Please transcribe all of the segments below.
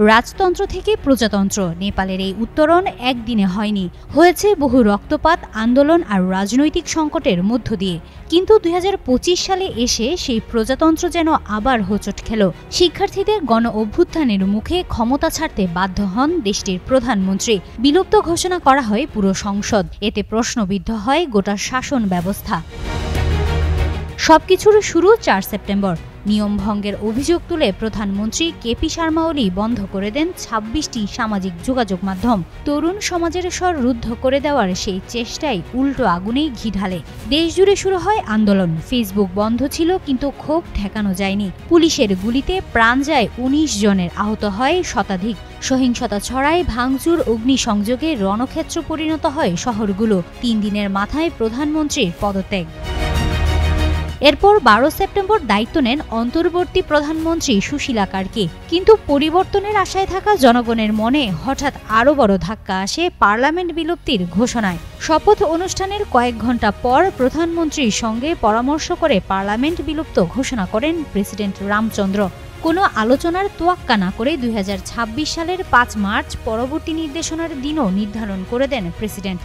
রাজতন্ত্র থেকে প্রজাতন্ত্র নেপালের এই উত্তরণ একদিনে হয়নি, হয়েছে বহু রক্তপাত, আন্দোলন আর রাজনৈতিক সংকটের মধ্য দিয়ে। কিন্তু ২০২৫ সালে এসে সেই প্রজাতন্ত্র যেন আবার হোঁচট খেল। শিক্ষার্থীদের গণ অভ্যুত্থানের মুখে ক্ষমতা ছাড়তে বাধ্য হন দেশটির প্রধানমন্ত্রী। বিলুপ্ত ঘোষণা করা হয় পুরো সংসদ। এতে প্রশ্নবিদ্ধ হয় গোটা শাসন ব্যবস্থা। সবকিছুর শুরু ৪ সেপ্টেম্বর। নিয়ম ভঙ্গের অভিযোগ তুলে প্রধানমন্ত্রী কেপি শর্মা ওলি বন্ধ করে দেন ২৬টি সামাজিক যোগাযোগ মাধ্যম। তরুণ সমাজের স্বর রুদ্ধ করে দেওয়ার সেই চেষ্টায় উল্টো আগুনেই ঘি ঢালে। দেশজুড়ে শুরু হয় আন্দোলন। ফেসবুক বন্ধ ছিল, কিন্তু ক্ষোভ ঠেকানো যায়নি। পুলিশের গুলিতে প্রাণ যায় ১৯ জনের, আহত হয় শতাধিক। সহিংসতা ছড়ায়, ভাঙচুর, অগ্নিসংযোগে রণক্ষেত্র পরিণত হয় শহরগুলো। ৩ দিনের মাথায় প্রধানমন্ত্রীর পদত্যাগ। এরপর ১২ সেপ্টেম্বর দায়িত্ব নেন অন্তর্বর্তী প্রধানমন্ত্রী সুশীলা কার্কি। কিন্তু পরিবর্তনের আশায় থাকা জনগণের মনে হঠাৎ আরও বড় ধাক্কা আসে পার্লামেন্ট বিলুপ্তির ঘোষণায়। শপথ অনুষ্ঠানের কয়েক ঘণ্টা পর প্রধানমন্ত্রীর সঙ্গে পরামর্শ করে পার্লামেন্ট বিলুপ্ত ঘোষণা করেন প্রেসিডেন্ট রামচন্দ্র। কোনো আলোচনার তোয়াক্কা না করে ২০২৬ সালের ৫ মার্চ পরবর্তী নির্দেশনার দিনও নির্ধারণ করে দেন প্রেসিডেন্ট।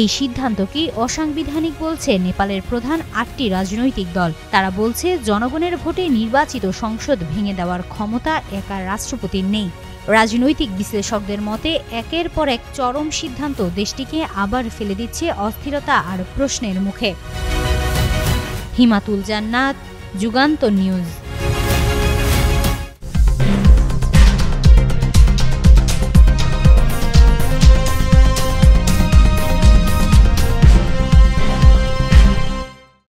এই সিদ্ধান্ত কি অসাংবিধানিক বলছে নেপালের প্রধান ৮টি রাজনৈতিক দল। তারা বলছে, জনগণের ভোটে নির্বাচিত সংসদ ভেঙে দেওয়ার ক্ষমতা একা রাষ্ট্রপতির নেই। রাজনৈতিক বিশ্লেষকদের মতে একের পর এক চরম সিদ্ধান্ত দেশটিকে আবার ফেলে দিচ্ছে অস্থিরতা আর প্রশ্নের মুখে। হিমাতুল জান্নাত, যুগান্তর নিউজ।